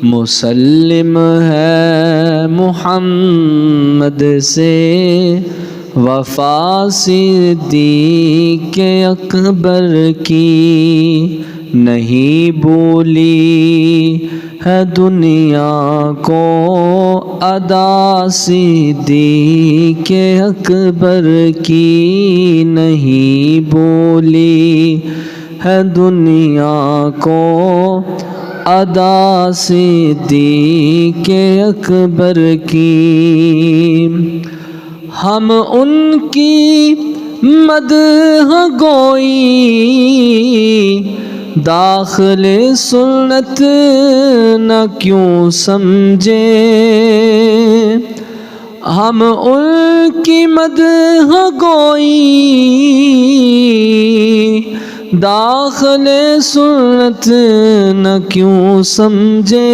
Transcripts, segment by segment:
مسلم ہے محمد سے وفا صدیق اکبر کی، نہیں بولی ہے دنیا کو ادا صدیق اکبر کی، نہیں بولی ہے دنیا کو ادا صدیق اکبر کی۔ ہم ان کی مدح گوئی داخل سنت نہ کیوں سمجھے، ہم ان کی مدح گوئی داخل سنت نہ کیوں سمجھے،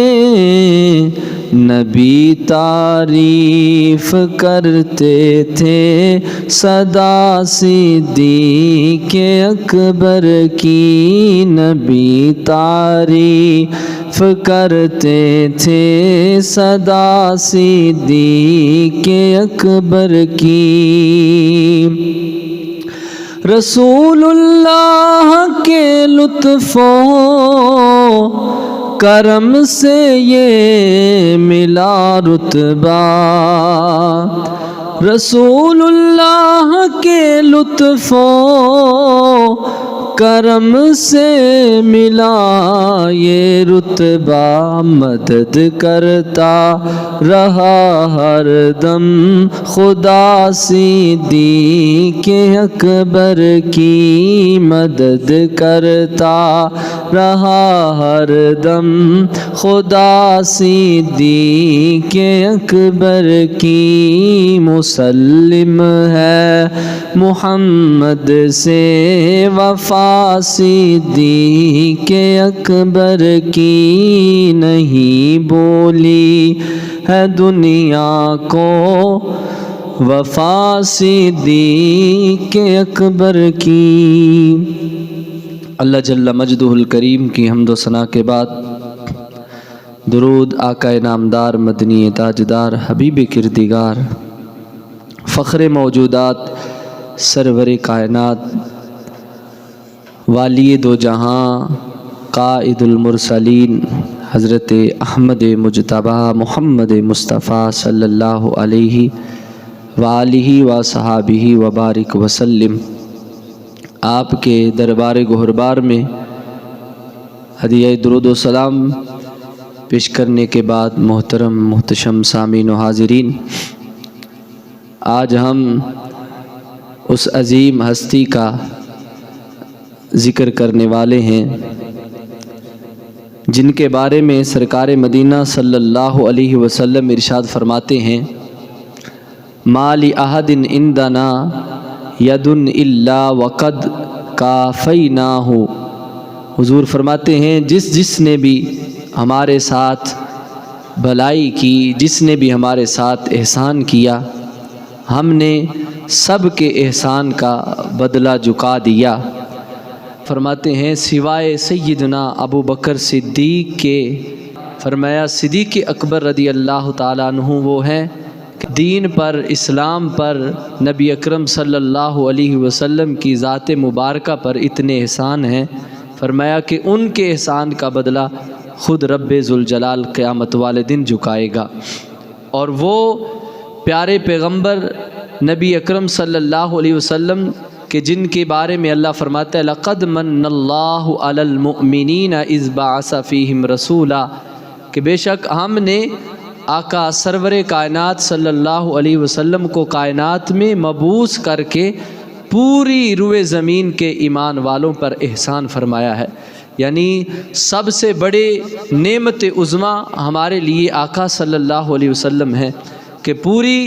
نبی تعریف کرتے تھے سدا صدیق اکبر کی، نبی تعریف کرتے تھے سدا صدیق اکبر کی۔ رسول اللہ کے لطف و کرم سے یہ ملا رتبہ، رسول اللہ کے لطف و کرم سے ملا یہ رتبہ، مدد کرتا رہا ہر دم خدا صدیق اکبر کی، مدد کرتا رہا ہر دم خدا صدیق اکبر کی، مسلم ہے محمد سے وفا صدیق اکبر کی، نہیں بولی ہے دنیا کو وفا صدیق اکبر کی۔ اللہ جل مجدہ الکریم کی حمد و ثنا کے بعد درود آقا نامدار مدنی تاجدار حبیب کردگار فخر موجودات سرور کائنات والی دو جہاں قائد المرسلین حضرت احمد مجتبی محمد مصطفیٰ صلی اللہ علیہ وآلہ وصحابہ وبارک وسلم، آپ کے دربار گہربار میں ہدیہ درود و سلام پیش کرنے کے بعد محترم محتشم سامعین و حاضرین، آج ہم اس عظیم ہستی کا ذکر کرنے والے ہیں جن کے بارے میں سرکار مدینہ صلی اللہ علیہ وسلم ارشاد فرماتے ہیں، ما لأحد عندنا ید الا وقد کافیناہ، حضور فرماتے ہیں جس نے بھی ہمارے ساتھ بھلائی کی، جس نے بھی ہمارے ساتھ احسان کیا، ہم نے سب کے احسان کا بدلہ چکا دیا۔ فرماتے ہیں سوائے سیدنا ابو بکر صدیق کے، فرمایا صدیق اکبر رضی اللہ تعالیٰ عنہ وہ ہیں دین پر، اسلام پر، نبی اکرم صلی اللہ علیہ وسلم کی ذات مبارکہ پر اتنے احسان ہیں، فرمایا کہ ان کے احسان کا بدلہ خود رب ذوالجلال قیامت والے دن جھکائے گا۔ اور وہ پیارے پیغمبر نبی اکرم صلی اللہ علیہ وسلم کہ جن کے بارے میں اللہ فرماتا ہے لَقَدْ مَنَّ اللَّهُ عَلَى الْمُؤْمِنِينَ إِذْ بَعَثَ فِيهِمْ رَسُولًا، کہ بے شک ہم نے آقا سرور کائنات صلی اللہ علیہ وسلم کو کائنات میں مبعوث کر کے پوری روئے زمین کے ایمان والوں پر احسان فرمایا ہے۔ یعنی سب سے بڑے نعمت عظمیٰ ہمارے لیے آقا صلی اللہ علیہ وسلم ہیں کہ پوری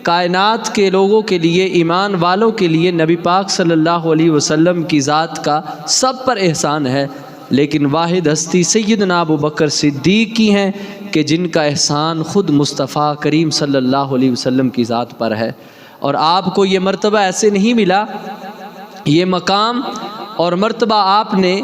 کائنات کے لوگوں کے لیے، ایمان والوں کے لیے نبی پاک صلی اللہ علیہ وسلم کی ذات کا سب پر احسان ہے، لیکن واحد ہستی سیدنا ابو بکر صدیق کی ہیں کہ جن کا احسان خود مصطفیٰ کریم صلی اللہ علیہ وسلم کی ذات پر ہے۔ اور آپ کو یہ مرتبہ ایسے نہیں ملا، یہ مقام اور مرتبہ آپ نے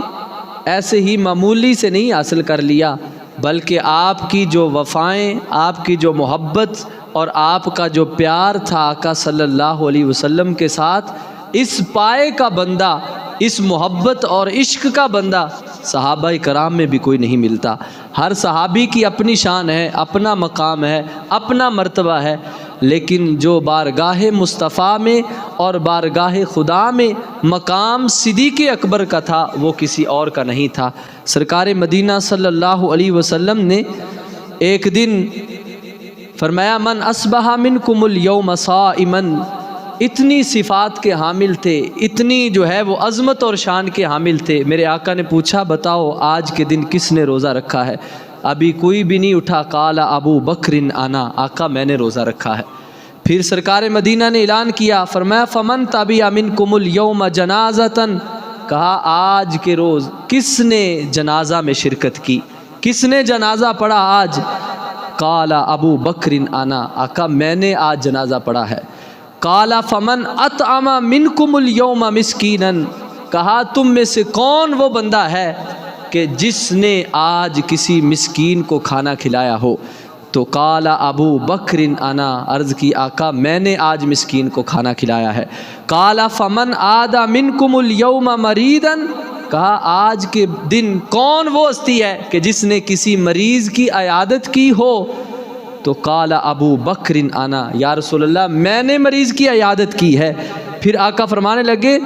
ایسے ہی معمولی سے نہیں حاصل کر لیا، بلکہ آپ کی جو وفائیں، آپ کی جو محبت اور آپ کا جو پیار تھا آقا صلی اللہ علیہ وسلم کے ساتھ، اس پائے کا بندہ، اس محبت اور عشق کا بندہ صحابہ کرام میں بھی کوئی نہیں ملتا۔ ہر صحابی کی اپنی شان ہے، اپنا مقام ہے، اپنا مرتبہ ہے، لیکن جو بارگاہ مصطفیٰ میں اور بارگاہ خدا میں مقام صدیق اکبر کا تھا وہ کسی اور کا نہیں تھا۔ سرکار مدینہ صلی اللہ علیہ وسلم نے ایک دن فرمایا من اصبح منکم اليوم صائما، اتنی صفات کے حامل تھے، اتنی جو ہے وہ عظمت اور شان کے حامل تھے۔ میرے آقا نے پوچھا بتاؤ آج کے دن کس نے روزہ رکھا ہے؟ ابھی کوئی بھی نہیں اٹھا۔ قال ابو بکر انا، آقا میں نے روزہ رکھا ہے۔ پھر سرکار مدینہ نے اعلان کیا، فرمایا فمن تبع منکم اليوم جنازۃ، کہا آج کے روز کس نے جنازہ میں شرکت کی، کس نے جنازہ پڑھا آج؟ قال ابو بکر انا، آقا میں نے آج جنازہ پڑھا ہے۔ قال فمن اطعم منکم اليوم مسکینا، کہا تم میں سے کون وہ بندہ ہے کہ جس نے آج کسی مسکین کو کھانا کھلایا ہو؟ تو قال ابو بکر انا، عرض کی آقا میں نے آج مسکین کو کھانا کھلایا ہے۔ قال فمن عاد منکم اليوم مریضا، کہا آج کے دن کون وہ ہستی ہے کہ جس نے کسی مریض کی عیادت کی ہو؟ تو قال ابو بکر انا، یا رسول اللہ میں نے مریض کی عیادت کی ہے۔ پھر آقا فرمانے لگے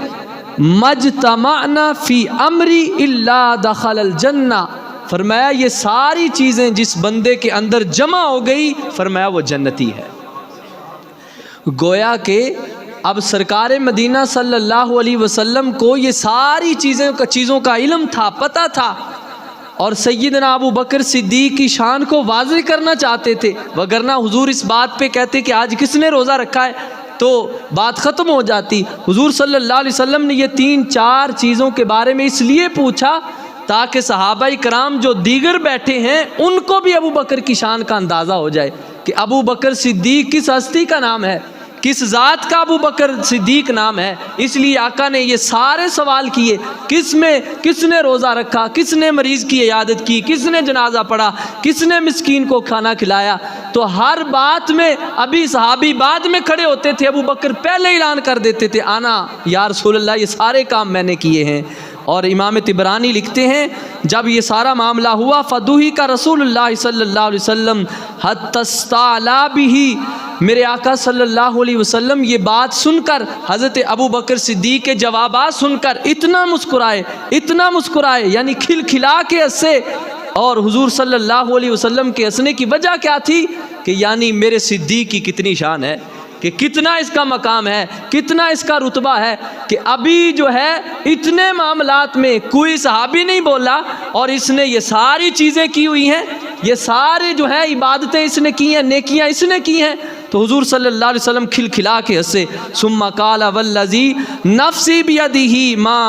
مجتمعنا فی امری الا دخل الجنہ، فرمایا یہ ساری چیزیں جس بندے کے اندر جمع ہو گئی فرمایا وہ جنتی ہے۔ گویا کہ اب سرکار مدینہ صلی اللہ علیہ وسلم کو یہ ساری چیزوں کا علم تھا، پتہ تھا، اور سیدنا ابو بکر صدیق کی شان کو واضح کرنا چاہتے تھے، وگرنہ حضور اس بات پہ کہتے کہ آج کس نے روزہ رکھا ہے تو بات ختم ہو جاتی۔ حضور صلی اللہ علیہ وسلم نے یہ 3-4 چیزوں کے بارے میں اس لیے پوچھا تاکہ صحابہ کرام جو دیگر بیٹھے ہیں ان کو بھی ابو بکر کی شان کا اندازہ ہو جائے کہ ابو بکر صدیق کس ہستی کا نام ہے، کس ذات کا ابو بکر صدیق نام ہے۔ اس لیے آقا نے یہ سارے سوال کیے، کس نے روزہ رکھا، کس نے مریض کی عیادت کی، کس نے جنازہ پڑھا، کس نے مسکین کو کھانا کھلایا۔ تو ہر بات میں ابھی صحابی بعد میں کھڑے ہوتے تھے، ابو بکر پہلے اعلان کر دیتے تھے آنا یا رسول اللہ یہ سارے کام میں نے کیے ہیں۔ اور امام طبرانی لکھتے ہیں جب یہ سارا معاملہ ہوا فضحک رسول اللہ صلی اللہ علیہ وسلم حتی استعلی بہ، میرے آقا صلی اللہ علیہ وسلم یہ بات سن کر، حضرت ابو بکر صدیق کے جوابات سن کر اتنا مسکرائے یعنی کھلا کے ہنسے۔ اور حضور صلی اللہ علیہ وسلم کے ہنسنے کی وجہ کیا تھی کہ یعنی میرے صدیق کی کتنی شان ہے، کہ کتنا اس کا مقام ہے، کتنا اس کا رتبہ ہے، کہ ابھی جو ہے اتنے معاملات میں کوئی صحابی نہیں بولا اور اس نے یہ ساری چیزیں کی ہوئی ہیں، یہ سارے جو ہے عبادتیں اس نے کی ہیں، نیکیاں اس نے کی ہیں۔ تو حضور صلی اللہ علیہ وسلم کھلا کے ہنسے۔ ثم قال والذی نفسی بیدہ ما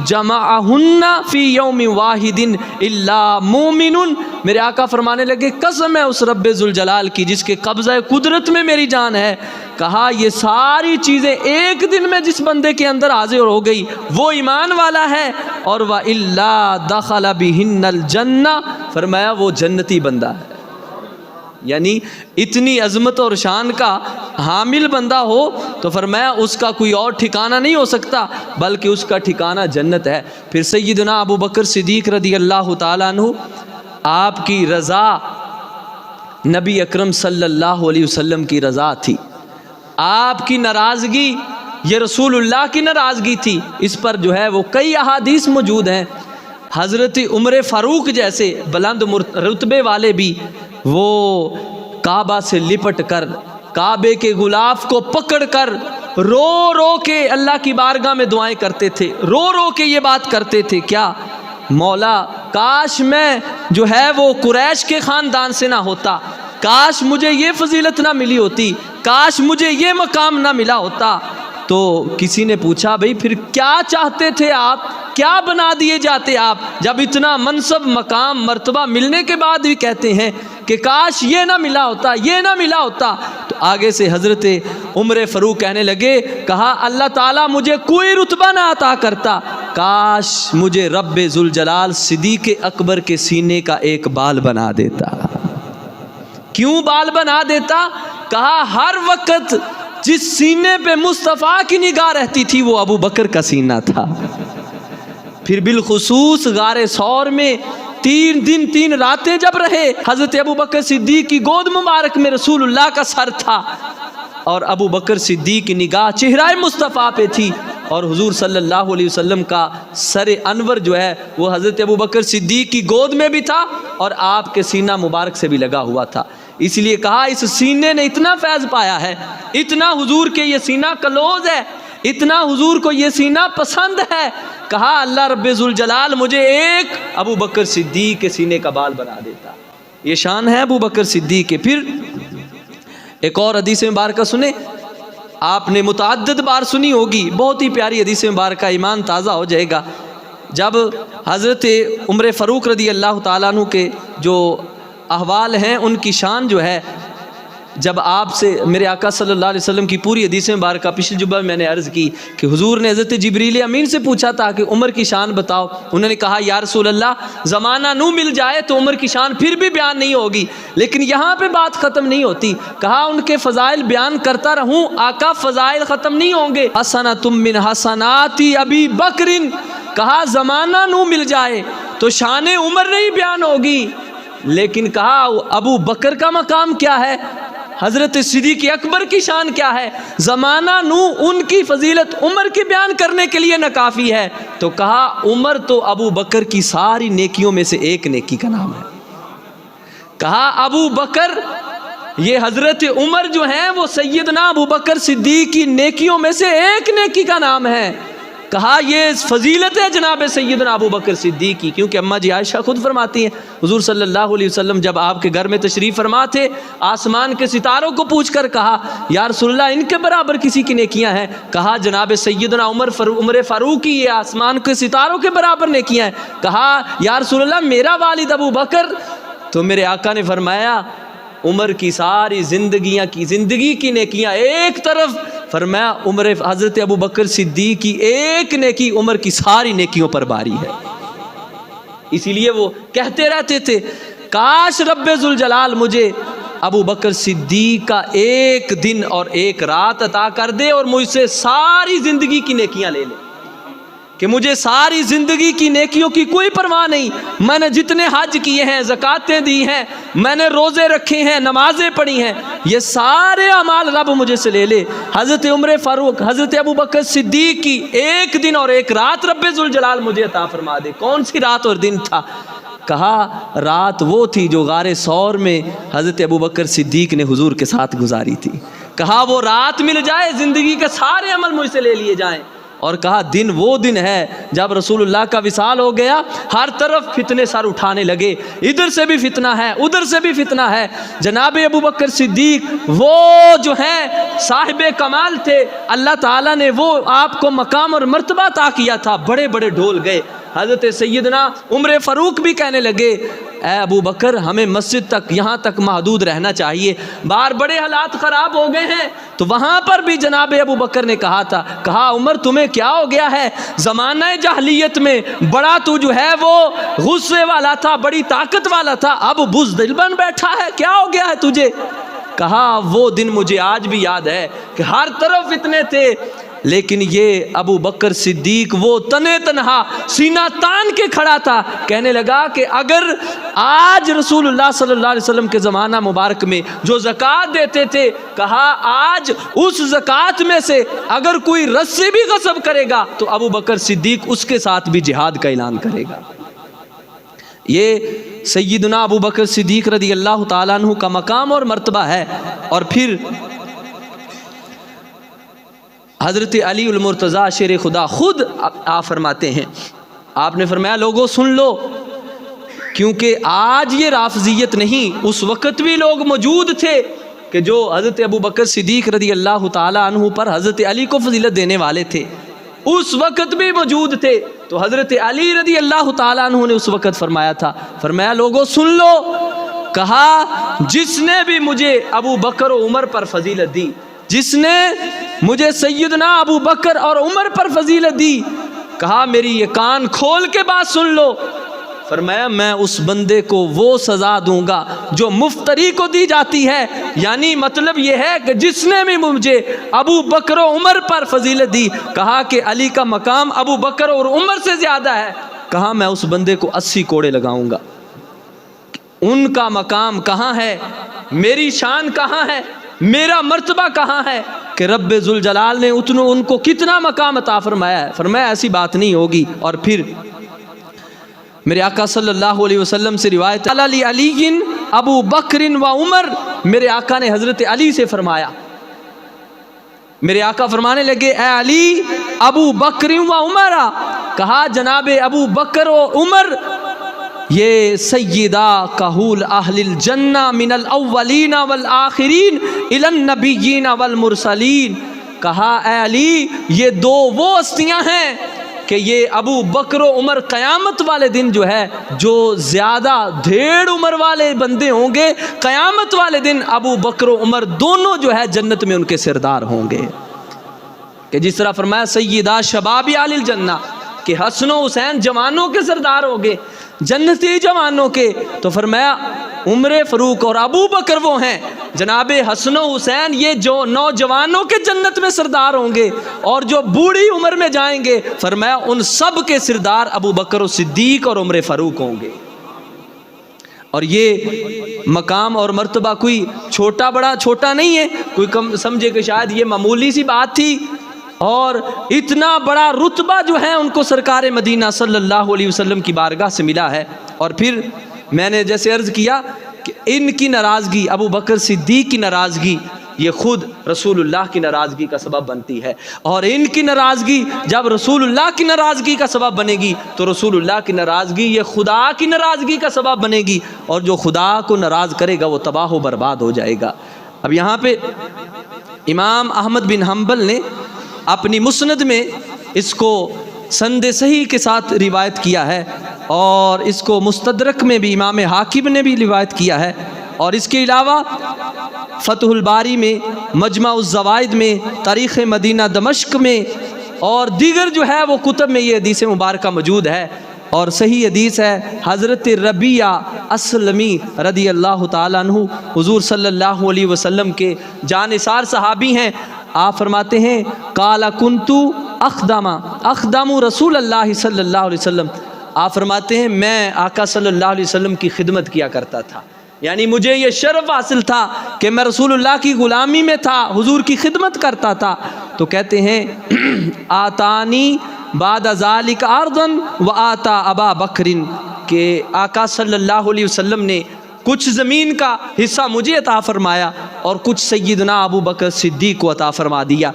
جمعہن فی یوم واحد الا مومن، میرے آقا فرمانے لگے قسم ہے اس رب ذوالجلال کی جس کے قبضہ قدرت میں میری جان ہے، کہا یہ ساری چیزیں ایک دن میں جس بندے کے اندر حاضر ہو گئی وہ ایمان والا ہے، اور وَإِلَّا دَخَلَ بِهِنَّ الْجَنَّةِ، فرمایا وہ جنتی بندہ ہے۔ یعنی اتنی عظمت اور شان کا حامل بندہ ہو تو فرمایا اس کا کوئی اور ٹھکانہ نہیں ہو سکتا بلکہ اس کا ٹھکانہ جنت ہے۔ پھر سیدنا ابو بکر صدیق رضی اللہ تعالیٰ عنہ، آپ کی رضا نبی اکرم صلی اللہ علیہ وسلم کی رضا تھی، آپ کی ناراضگی یہ رسول اللہ کی ناراضگی تھی۔ اس پر جو ہے وہ کئی احادیث موجود ہیں۔ حضرت عمر فاروق جیسے بلند رتبے والے بھی وہ کعبہ سے لپٹ کر، کعبے کے غلاف کو پکڑ کر رو کے اللہ کی بارگاہ میں دعائیں کرتے تھے، رو کے یہ بات کرتے تھے، کیا مولا کاش میں جو ہے وہ قریش کے خاندان سے نہ ہوتا، کاش مجھے یہ فضیلت نہ ملی ہوتی، کاش مجھے یہ مقام نہ ملا ہوتا۔ تو کسی نے پوچھا بھئی پھر کیا چاہتے تھے آپ، کیا بنا دیے جاتے آپ جب اتنا منصب مقام مرتبہ ملنے کے بعد بھی کہتے ہیں کہ کاش یہ نہ ملا ہوتا، یہ نہ ملا ہوتا۔ تو آگے سے حضرت عمر فاروق کہنے لگے، کہا اللہ تعالیٰ مجھے کوئی رتبہ نہ عطا کرتا کاش مجھے رب ذوالجلال صدیق اکبر کے سینے کا ایک بال بنا دیتا۔ کیوں بال بنا دیتا؟ کہا ہر وقت جس سینے پہ مصطفیٰ کی نگاہ رہتی تھی وہ ابو بکر کا سینہ تھا۔ پھر بالخصوص غار ثور میں 3 دن 3 راتیں جب رہے، حضرت ابو بکر صدیق کی گود مبارک میں رسول اللہ کا سر تھا اور ابو بکر صدیق کی نگاہ چہرہ مصطفیٰ پہ تھی، اور حضور صلی اللہ علیہ وسلم کا سر انور جو ہے وہ حضرت ابو بکر صدیق کی گود میں بھی تھا اور آپ کے سینہ مبارک سے بھی لگا ہوا تھا۔ اس لیے کہا اس سینے نے اتنا فیض پایا ہے، اتنا حضور کے یہ سینہ کلوز ہے، اتنا حضور کو یہ سینہ پسند ہے، کہا اللہ رب ذوالجلال مجھے ایک ابو بکر صدیق کے سینے کا بال بنا دیتا۔ یہ شان ہے ابو بکر صدیق کے۔ پھر ایک اور حدیث مبارکہ سنیں، آپ نے متعدد بار سنی ہوگی، بہت ہی پیاری حدیث مبارکہ، ایمان تازہ ہو جائے گا۔ جب حضرت عمر فاروق رضی اللہ تعالیٰ عنہ کے جو احوال ہیں ان کی شان جو ہے، جب آپ سے میرے آقا صلی اللہ علیہ وسلم کی پوری حدیث مبارکہ پچھلی جمعہ میں نے عرض کی کہ حضور نے حضرت جبریل امین سے پوچھا تھا کہ عمر کی شان بتاؤ، انہوں نے کہا یا رسول اللہ زمانہ نو مل جائے تو عمر کی شان پھر بھی بیان نہیں ہوگی، لیکن یہاں پہ بات ختم نہیں ہوتی، کہا ان کے فضائل بیان کرتا رہوں، آقا فضائل ختم نہیں ہوں گے۔ حسنۃ من حسنات ابی بکر، کہا زمانہ نو مل جائے تو شان عمر نہیں بیان ہوگی، لیکن کہا ابو بکر کا مقام کیا ہے، حضرت صدیق اکبر کی شان کیا ہے، زمانہ نو ان کی فضیلت عمر کی بیان کرنے کے لیے نہ کافی ہے، تو کہا عمر تو ابو بکر کی ساری نیکیوں میں سے ایک نیکی کا نام ہے۔ کہا ابو بکر، یہ حضرت عمر جو ہیں وہ سیدنا ابو بکر صدیق کی نیکیوں میں سے ایک نیکی کا نام ہے۔ کہا یہ فضیلت ہے جناب سیدنا ابو بکر صدیق کی، کیونکہ اماں جی عائشہ خود فرماتی ہیں حضور صلی اللہ علیہ وسلم جب آپ کے گھر میں تشریف فرما تھے، آسمان کے ستاروں کو پوچھ کر کہا یا رسول اللہ ان کے برابر کسی کی نیکیاں ہیں؟ کہا جناب سیدنا عمر فاروق کی یہ آسمان کے ستاروں کے برابر نیکیاں ہیں۔ کہا یا رسول اللہ میرا والد ابو بکر؟ تو میرے آقا نے فرمایا عمر کی ساری زندگی کی نیکیاں ایک طرف، فرمایا حضرت ابو بکر صدیق کی ایک نیکی عمر کی ساری نیکیوں پر باری ہے۔ اسی لیے وہ کہتے رہتے تھے کاش رب ذوالجلال مجھے ابو بکر صدیق کا ایک دن اور ایک رات عطا کر دے اور مجھ سے ساری زندگی کی نیکیاں لے لے، کہ مجھے ساری زندگی کی نیکیوں کی کوئی پرواہ نہیں، میں نے جتنے حج کیے ہیں، زکاتیں دی ہیں، میں نے روزے رکھے ہیں، نمازیں پڑھی ہیں، یہ سارے اعمال رب مجھے سے لے لے۔ حضرت عمر فاروق، حضرت ابو بکر صدیق کی ایک دن اور ایک رات رب ذوالجلال مجھے عطا فرما دے۔ کون سی رات اور دن تھا؟ کہا رات وہ تھی جو غار ثور میں حضرت ابو بکر صدیق نے حضور کے ساتھ گزاری تھی۔ کہا وہ رات مل جائے زندگی کے سارے عمل مجھ سے لے لیے جائیں، اور کہا دن وہ دن ہے جب رسول اللہ کا وصال ہو گیا، ہر طرف فتنے سر اٹھانے لگے، ادھر سے بھی فتنہ ہے ادھر سے بھی فتنہ ہے۔ جناب ابو بکر صدیق وہ جو ہیں صاحب کمال تھے، اللہ تعالیٰ نے وہ آپ کو مقام اور مرتبہ عطا کیا تھا، بڑے بڑے ڈھول گئے۔ حضرت سیدنا عمر فاروق بھی کہنے لگے اے ابو بکر ہمیں مسجد تک یہاں تک محدود رہنا چاہیے، باہر بڑے حالات خراب ہو گئے ہیں۔ تو وہاں پر بھی جناب ابو بکر نے کہا تھا، کہا عمر تمہیں کیا ہو گیا ہے؟ زمانہ جاہلیت میں بڑا تو جو ہے وہ غصے والا تھا، بڑی طاقت والا تھا، اب بزدل بن بیٹھا ہے، کیا ہو گیا ہے تجھے؟ کہا وہ دن مجھے آج بھی یاد ہے کہ ہر طرف فتنے تھے، لیکن یہ ابو بکر صدیق وہ تنے تنہا سینہ تان کے کھڑا تھا، کہنے لگا کہ اگر آج رسول اللہ صلی اللہ علیہ وسلم کے زمانہ مبارک میں جو زکوٰۃ دیتے تھے، کہا آج اس زکوٰۃ میں سے اگر کوئی رسی بھی غصب کرے گا تو ابو بکر صدیق اس کے ساتھ بھی جہاد کا اعلان کرے گا۔ یہ سیدنا ابو بکر صدیق رضی اللہ تعالیٰ عنہ کا مقام اور مرتبہ ہے۔ اور پھر حضرت علی المرتضیٰ شیر خدا خود آپ فرماتے ہیں، آپ نے فرمایا لوگوں سن لو، کیونکہ آج یہ رافضیت نہیں، اس وقت بھی لوگ موجود تھے کہ جو حضرت ابو بکر صدیق رضی اللہ تعالیٰ عنہ پر حضرت علی کو فضیلت دینے والے تھے، اس وقت بھی موجود تھے۔ تو حضرت علی رضی اللہ تعالیٰ عنہ نے اس وقت فرمایا تھا، فرمایا لوگوں سن لو، کہا جس نے بھی مجھے ابو بکر و عمر پر فضیلت دی، جس نے مجھے سیدنا ابو بکر اور عمر پر فضیلت دی، کہا میری یہ کان کھول کے بات سن لو، فرمایا میں اس بندے کو وہ سزا دوں گا جو مفتری کو دی جاتی ہے، یعنی مطلب یہ ہے کہ جس نے بھی مجھے ابو بکر و عمر پر فضیلت دی، کہا کہ علی کا مقام ابو بکر اور عمر سے زیادہ ہے، کہا میں اس بندے کو 80 کوڑے لگاؤں گا۔ ان کا مقام کہاں ہے، میری شان کہاں ہے، میرا مرتبہ کہاں ہے کہ رب ذوالجلال نے ان کو کتنا مقام عطا فرمایا ہے۔ فرمایا ایسی بات نہیں ہوگی۔ اور پھر میرے آقا صلی اللہ علیہ وسلم سے روایت علی علی ابو بکر و عمر، میرے آقا نے حضرت علی سے فرمایا، میرے آقا فرمانے لگے اے علی ابو بکر و عمر، کہا جناب ابو بکر و عمر یہ سیدہ کہول اہل الجنہ من الاولین والآخرین الی النبیین والمرسلین، کہا اے علی یہ دو وہ ہستیاں ہیں کہ یہ ابو بکر و عمر قیامت والے دن جو ہے، جو زیادہ ڈھیر عمر والے بندے ہوں گے، قیامت والے دن ابو بکر و عمر دونوں جو ہے جنت میں ان کے سردار ہوں گے۔ کہ جس طرح فرمایا سیدہ شباب اہل الجنہ کہ حسن و حسین جوانوں کے سردار ہوں گے، جنتی جوانوں کے، تو فرمایا عمر فاروق اور ابو بکر وہ ہیں جناب حسن و حسین، یہ جو نوجوانوں کے جنت میں سردار ہوں گے، اور جو بوڑھی عمر میں جائیں گے فرمایا ان سب کے سردار ابو بکر و صدیق اور عمر فاروق ہوں گے۔ اور یہ مقام اور مرتبہ کوئی چھوٹا بڑا چھوٹا نہیں ہے، کوئی کم سمجھے کہ شاید یہ معمولی سی بات تھی، اور اتنا بڑا رتبہ جو ہے ان کو سرکار مدینہ صلی اللہ علیہ وسلم کی بارگاہ سے ملا ہے۔ اور پھر میں نے جیسے عرض کیا کہ ان کی ناراضگی، ابو بکر صدیق کی ناراضگی، یہ خود رسول اللہ کی ناراضگی کا سبب بنتی ہے، اور ان کی ناراضگی جب رسول اللہ کی ناراضگی کا سبب بنے گی تو رسول اللہ کی ناراضگی یہ خدا کی ناراضگی کا سبب بنے گی، اور جو خدا کو ناراض کرے گا وہ تباہ و برباد ہو جائے گا۔ اب یہاں پہ امام احمد بن حنبل نے اپنی مسند میں اس کو سند صحیح کے ساتھ روایت کیا ہے، اور اس کو مستدرک میں بھی امام حاکم نے بھی روایت کیا ہے، اور اس کے علاوہ فتح الباری میں، مجمع الزوائد میں، تاریخ مدینہ دمشق میں اور دیگر جو ہے وہ کتب میں یہ حدیث مبارکہ موجود ہے، اور صحیح حدیث ہے۔ حضرت ربیعہ اسلمی رضی اللہ تعالیٰ عنہ حضور صلی اللہ علیہ وسلم کے جانثار صحابی ہیں۔ آپ فرماتے ہیں قال کنتو اخدم رسول اللہ صلی اللہ علیہ وسلم، آپ فرماتے ہیں میں آقا صلی اللہ علیہ وسلم کی خدمت کیا کرتا تھا، یعنی مجھے یہ شرف حاصل تھا کہ میں رسول اللہ کی غلامی میں تھا، حضور کی خدمت کرتا تھا۔ تو کہتے ہیں آتانی بعد ذالک ارضا وآتا ابا بکر، کہ آقا صلی اللہ علیہ وسلم نے کچھ زمین کا حصہ مجھے عطا فرمایا اور کچھ سیدنا ابو بکر صدیق کو عطا فرما دیا۔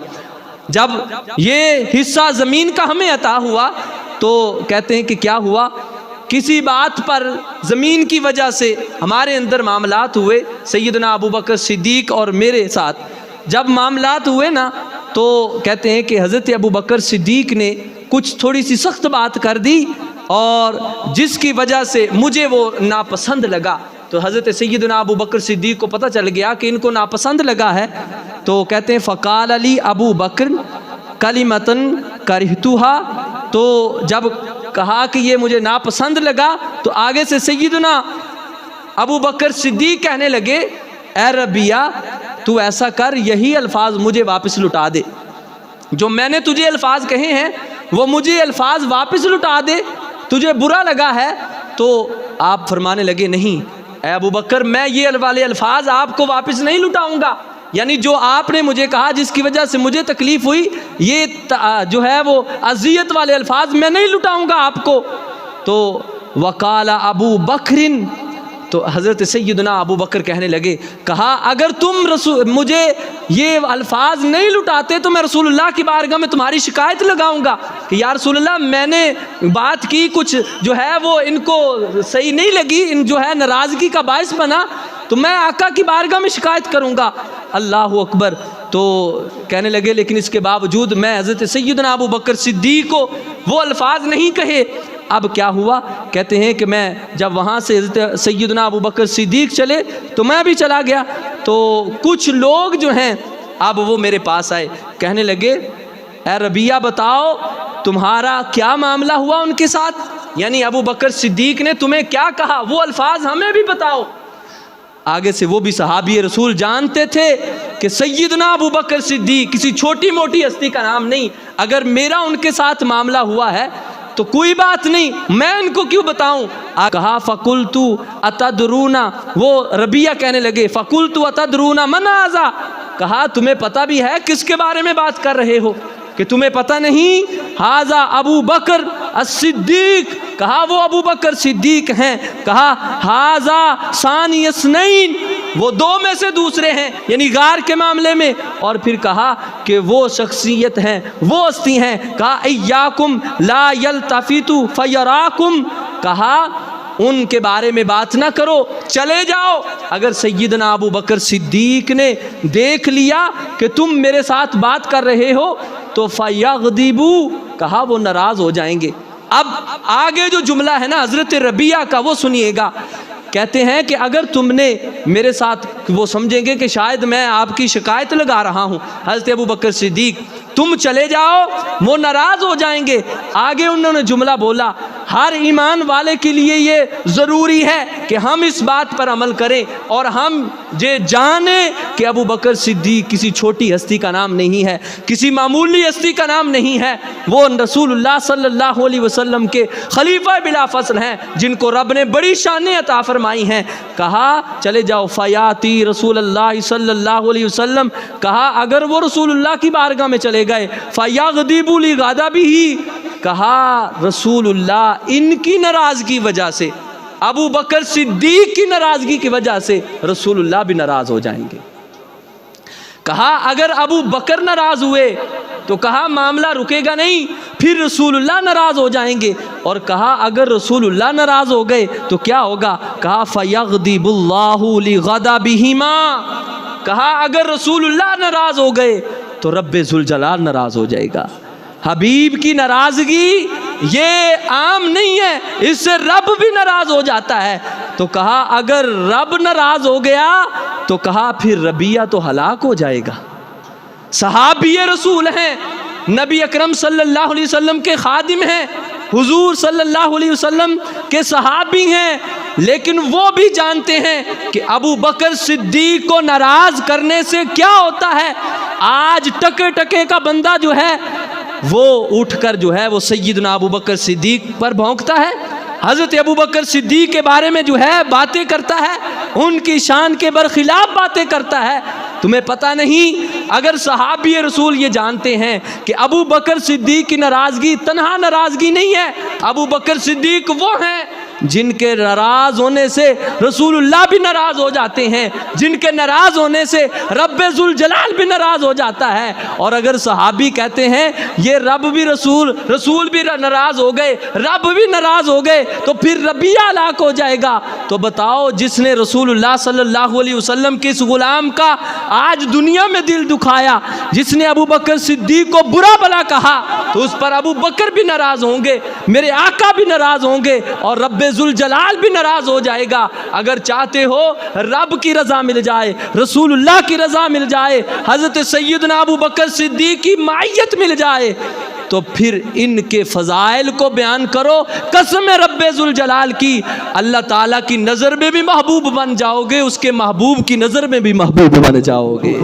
جب یہ حصہ زمین کا ہمیں عطا ہوا تو کہتے ہیں کہ کیا ہوا، کسی بات پر زمین کی وجہ سے ہمارے اندر معاملات ہوئے سیدنا ابو بکر صدیق اور میرے ساتھ، جب معاملات ہوئے نا تو کہتے ہیں کہ حضرت ابو بکر صدیق نے کچھ تھوڑی سی سخت بات کر دی، اور جس کی وجہ سے مجھے وہ ناپسند لگا۔ تو حضرت سیدنا ابو بکر صدیق کو پتہ چل گیا کہ ان کو ناپسند لگا ہے، تو کہتے ہیں فقال علی ابو بکر کلمتن کرہتها، تو جب کہا کہ یہ مجھے ناپسند لگا تو آگے سے سیدنا ابو بکر صدیق کہنے لگے اے ربیعہ تو ایسا کر، یہی الفاظ مجھے واپس لٹا دے، جو میں نے تجھے الفاظ کہے ہیں وہ مجھے الفاظ واپس لٹا دے، تجھے برا لگا ہے۔ تو آپ فرمانے لگے نہیں اے ابو بکر، میں یہ والے الفاظ آپ کو واپس نہیں لٹاؤں گا، یعنی جو آپ نے مجھے کہا جس کی وجہ سے مجھے تکلیف ہوئی، یہ جو ہے وہ اذیت والے الفاظ میں نہیں لٹاؤں گا آپ کو۔ تو وقال ابو بکر، تو حضرت سیدنا ابو بکر کہنے لگے، کہا اگر تم مجھے یہ الفاظ نہیں لٹاتے تو میں رسول اللہ کی بارگاہ میں تمہاری شکایت لگاؤں گا کہ یا رسول اللہ میں نے بات کی، کچھ جو ہے وہ ان کو صحیح نہیں لگی، ان جو ہے ناراضگی کا باعث بنا، تو میں آقا کی بارگاہ میں شکایت کروں گا۔ اللہ اکبر۔ تو کہنے لگے لیکن اس کے باوجود میں حضرت سیدنا ابو بکر صدیق کو وہ الفاظ نہیں کہے۔ اب کیا ہوا، کہتے ہیں کہ میں جب وہاں سے حضرت سیدنا ابو بکر صدیق چلے تو میں بھی چلا گیا، تو کچھ لوگ جو ہیں اب وہ میرے پاس آئے، کہنے لگے اے ربیعہ بتاؤ تمہارا کیا معاملہ ہوا ان کے ساتھ؟ یعنی ابو بکر صدیق نے تمہیں کیا کہا، وہ الفاظ ہمیں بھی بتاؤ۔ آگے سے وہ بھی صحابی رسول جانتے تھے کہ سیدنا ابو بکر صدیق کسی چھوٹی موٹی ہستی کا نام نہیں، اگر میرا ان کے ساتھ معاملہ ہوا ہے تو کوئی بات نہیں، میں ان کو کیوں بتاؤں۔ کہا فَقُلْتُ أَتَدْرُونَ، وہ ربیہ کہنے لگے فَقُلْتُ أَتَدْرُونَ مَنْ هَذَا، کہا تمہیں پتہ بھی ہے کس کے بارے میں بات کر رہے ہو کہ تمہیں پتہ نہیں؟ ھذا ابو بکر الصدیق، کہا وہ ابو بکر صدیق ہیں۔ کہا ھذا ثانی اثنین، وہ دو میں سے دوسرے ہیں، یعنی غار کے معاملے میں۔ اور پھر کہا کہ وہ شخصیت ہیں، وہ ہستی ہیں۔ کہا ایاکم لا یلتفتوا فیراکم، کہا ان کے بارے میں بات نہ کرو، چلے جاؤ۔ اگر سیدنا ابو بکر صدیق نے دیکھ لیا کہ تم میرے ساتھ بات کر رہے ہو تو فَيَغْضِبُوا، کہا وہ ناراض ہو جائیں گے۔ اب آگے جو جملہ ہے نا حضرت ربیہ کا، وہ سنیے گا۔ کہتے ہیں کہ اگر تم نے میرے ساتھ، وہ سمجھیں گے کہ شاید میں آپ کی شکایت لگا رہا ہوں، حضرت ابو بکر صدیق تم چلے جاؤ، وہ ناراض ہو جائیں گے۔ آگے انہوں نے جملہ بولا، ہر ایمان والے کے لیے یہ ضروری ہے کہ ہم اس بات پر عمل کریں اور ہم یہ جانیں کہ ابو بکر صدیق کسی چھوٹی ہستی کا نام نہیں ہے، کسی معمولی ہستی کا نام نہیں ہے، وہ رسول اللہ صلی اللہ علیہ وسلم کے خلیفہ بلا فصل ہیں، جن کو رب نے بڑی شانیں عطا فرمائی ہیں۔ کہا چلے جاؤ فیاتی رسول اللہ صلی اللہ علیہ وسلم، کہا اگر وہ رسول اللہ کی بارگاہ میں چلے گئے فیغضبوا لغضبہ، کہا رسول اللہ ان کی ناراضگی وجہ سے، ابو بکر صدیق کی ناراضگی کی وجہ سے رسول اللہ بھی ناراض ہو جائیں گے۔ کہا اگر ابو بکر ناراض ہوئے تو کہا معاملہ رکے گا نہیں، پھر رسول اللہ ناراض ہو جائیں گے۔ اور کہا اگر رسول اللہ ناراض ہو گئے تو کیا ہوگا؟ کہا فَيَغْضِبُ اللَّهُ لِغَضَبِهِمَا، کہا اگر رسول اللہ ناراض ہو گئے تو رب ذوالجلال ناراض ہو جائے گا۔ حبیب کی ناراضگی یہ عام نہیں ہے، اس سے رب بھی ناراض ہو جاتا ہے۔ تو کہا اگر رب ناراض ہو گیا تو کہا پھر ربیہ تو ہلاک ہو جائے گا۔ صحابی رسول ہیں، نبی اکرم صلی اللہ علیہ وسلم کے خادم ہیں، حضور صلی اللہ علیہ وسلم کے صحابی ہیں، لیکن وہ بھی جانتے ہیں کہ ابو بکر صدیق کو ناراض کرنے سے کیا ہوتا ہے۔ آج ٹکے ٹکے کا بندہ جو ہے وہ اٹھ کر جو ہے وہ سیدنا ابو بکر صدیق پر بھونکتا ہے، حضرت ابو بکر صدیق کے بارے میں جو ہے باتیں کرتا ہے، ان کی شان کے برخلاف باتیں کرتا ہے۔ تمہیں پتہ نہیں، اگر صحابی رسول یہ جانتے ہیں کہ ابو بکر صدیق کی ناراضگی تنہا ناراضگی نہیں ہے، ابو بکر صدیق وہ ہیں جن کے ناراض ہونے سے رسول اللہ بھی ناراض ہو جاتے ہیں، جن کے ناراض ہونے سے رب ذوالجلال بھی ناراض ہو جاتا ہے۔ اور اگر صحابی کہتے ہیں یہ رب بھی رسول بھی ناراض ہو گئے، رب بھی ناراض ہو گئے تو پھر ربیہ ہلاک ہو جائے گا، تو بتاؤ جس نے رسول اللہ صلی اللہ علیہ وسلم کے اس غلام کا آج دنیا میں دل دکھایا، جس نے ابو بکر صدیق کو برا بلا کہا، تو اس پر ابو بکر بھی ناراض ہوں گے، میرے آقا بھی ناراض ہوں گے، اور رب ذوالجلال بھی ناراض ہو جائے گا۔ اگر چاہتے ہو رب کی رضا مل جائے، رسول اللہ کی رضا مل جائے، حضرت سیدنا ابو بکر صدیق کی معیت مل جائے، تو پھر ان کے فضائل کو بیان کرو۔ قسم رب ذوالجلال کی، اللہ تعالیٰ کی نظر میں بھی محبوب بن جاؤ گے، اس کے محبوب کی نظر میں بھی محبوب بن جاؤ گے۔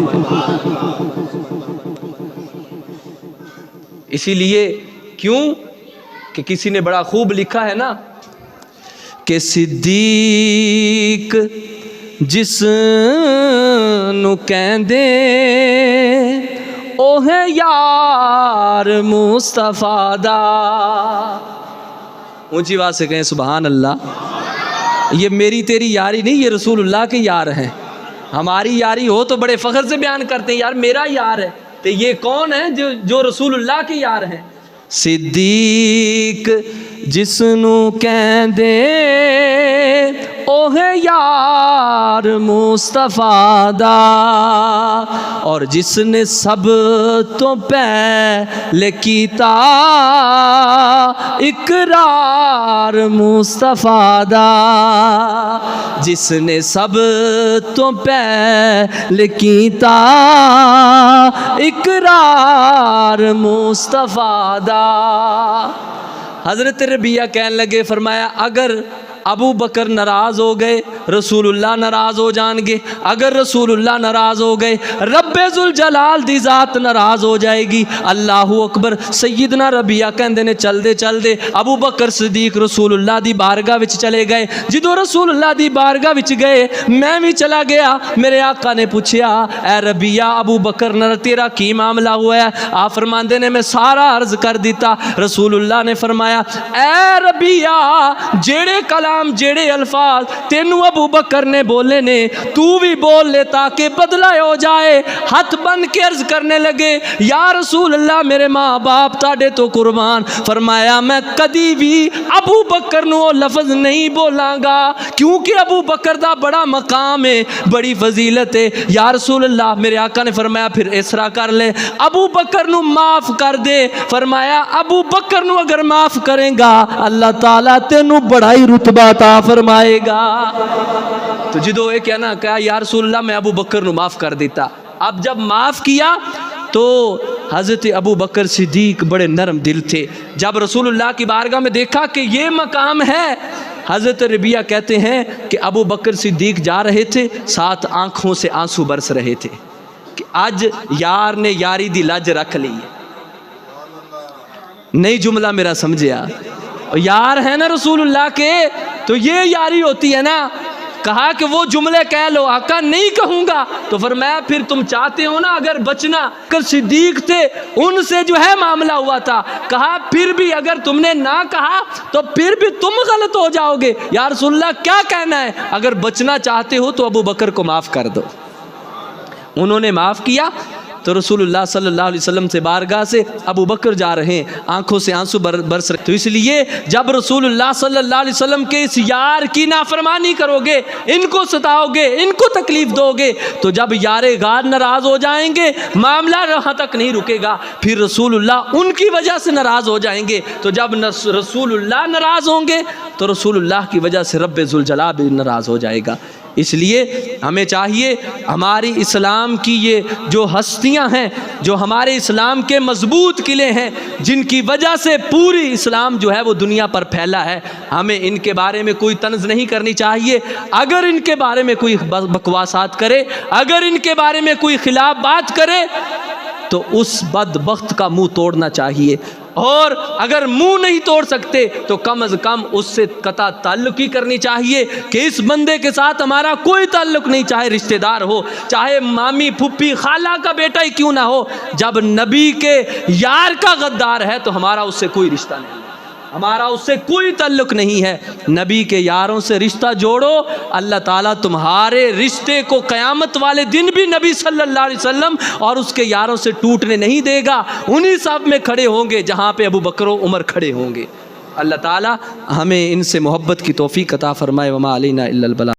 اسی لیے کیوں کہ کسی نے بڑا خوب لکھا ہے نا کہ صدیق جس نو کہندے او ہے یار مصطفیٰ دا، اونچی آواز سے کہیں سبحان اللہ۔ یہ میری تیری یاری نہیں، یہ رسول اللہ کے یار ہیں۔ ہماری یاری ہو تو بڑے فخر سے بیان کرتے ہیں یار میرا یار ہے، تو یہ کون ہے جو رسول اللہ کے یار ہیں؟ صدیق جس نو کہندے اوہ یار مصطفیٰ دا، اور جس نے سب تو پہلے کیتا اقرار مصطفیٰ دا، جس نے سب تو پہلے کیتا اقرار مصطفیٰ دا۔ حضرت ربیہ کہنے لگے، فرمایا اگر ابو بکر ناراض ہو گئے رسول اللہ ناراض ہو جان گے، اگر رسول اللہ ناراض ہو گئے رب ذوالجلال دی ذات ناراض ہو جائے گی۔ اللہ اکبر۔ سیدنا ربیہ کہندے نے چل دے ابو بکر صدیق رسول اللہ دی بارگاہ وچ چلے گئے۔ جدو رسول اللہ دی بارگاہ وچ گئے میں بھی چلا گیا، میرے آقا نے پوچھیا اے ربیہ ابو بکر نال تیرا کی معاملہ ہوا ہے؟ آپ فرماندے نے میں سارا عرض کر دیتا۔ رسول اللہ نے فرمایا اے ربیہ جیڑے کلام جیڑے الفاظ تینوں ابو بکر نے بولے نے تو بھی بول لے تاکہ بدلہ ہو جائے۔ ہاتھ بن کے عرض کرنے لگے یا رسول اللہ میرے ماں باپ تاڑے تو قربان۔ فرمایا میں کدی بھی ابو بکر نو لفظ نہیں بولاں گا کیونکہ ابو بکر دا بڑا مقام ہے، بڑی فضیلت ہے۔ یا رسول اللہ میرے آقا نے فرمایا پھر اس طرح کر لے ابو بکر نو معاف کر دے۔ فرمایا ابو بکر نو اگر معاف کریں گا اللہ تعالیٰ تینوں بڑائی رتبہ عطا فرمائے گا۔ تو جدو یہ کہنا کہا یا رسول اللہ میں ابو بکر نو معاف کر دیتا۔ اب جب معاف کیا تو حضرت ابو بکر صدیق بڑے نرم دل تھے۔ جب رسول اللہ کی بارگاہ میں دیکھا کہ یہ مقام ہے، حضرت ربیہ کہتے ہیں کہ ابو بکر صدیق جا رہے تھے، ساتھ آنکھوں سے آنسو برس رہے تھے کہ آج یار نے یاری دی لج رکھ لی۔ نئی جملہ میرا سمجھیا، یار ہے نا رسول اللہ کے تو یہ یاری ہوتی ہے نا۔ کہا کہ وہ جملے کہہ لو، آقا نہیں کہوں گا۔ تو فرمایا پھر تم چاہتے ہو نا اگر بچنا، کہ صدیق تھے ان سے جو ہے معاملہ ہوا تھا، کہا پھر بھی اگر تم نے نہ کہا تو پھر بھی تم غلط ہو جاؤ گے۔ یا رسول اللہ کیا کہنا ہے؟ اگر بچنا چاہتے ہو تو ابو بکر کو معاف کر دو۔ انہوں نے معاف کیا تو رسول اللہ صلی اللہ علیہ وسلم سے بارگاہ سے ابو بکر جا رہے ہیں، آنکھوں سے آنسو برس رہے۔ تو اس لیے جب رسول اللہ صلی اللہ علیہ وسلم کے اس یار کی نافرمانی کرو گے، ان کو ستاؤ گے، ان کو تکلیف دو گے، تو جب یار غار ناراض ہو جائیں گے معاملہ وہاں تک نہیں رکے گا، پھر رسول اللہ ان کی وجہ سے ناراض ہو جائیں گے۔ تو جب رسول اللہ ناراض ہوں گے تو رسول اللہ کی وجہ سے رب ذوالجلال بھی ناراض ہو جائے گا۔ اس لیے ہمیں چاہیے ہماری اسلام کی یہ جو ہستیاں ہیں، جو ہمارے اسلام کے مضبوط قلعے ہیں، جن کی وجہ سے پوری اسلام جو ہے وہ دنیا پر پھیلا ہے، ہمیں ان کے بارے میں کوئی طنز نہیں کرنی چاہیے۔ اگر ان کے بارے میں کوئی بکواسات کرے، اگر ان کے بارے میں کوئی خلاف بات کرے تو اس بدبخت کا منہ توڑنا چاہیے، اور اگر منہ نہیں توڑ سکتے تو کم از کم اس سے قطع تعلق ہی کرنی چاہیے کہ اس بندے کے ساتھ ہمارا کوئی تعلق نہیں، چاہے رشتہ دار ہو، چاہے مامی پھپھی خالہ کا بیٹا ہی کیوں نہ ہو۔ جب نبی کے یار کا غدار ہے تو ہمارا اس سے کوئی رشتہ نہیں، ہمارا اس سے کوئی تعلق نہیں ہے۔ نبی کے یاروں سے رشتہ جوڑو، اللہ تعالیٰ تمہارے رشتے کو قیامت والے دن بھی نبی صلی اللہ علیہ وسلم اور اس کے یاروں سے ٹوٹنے نہیں دے گا، انہی صف میں کھڑے ہوں گے جہاں پہ ابو بکر و عمر کھڑے ہوں گے۔ اللہ تعالیٰ ہمیں ان سے محبت کی توفیق عطا فرمائے۔ وما علینا الا البلاغ۔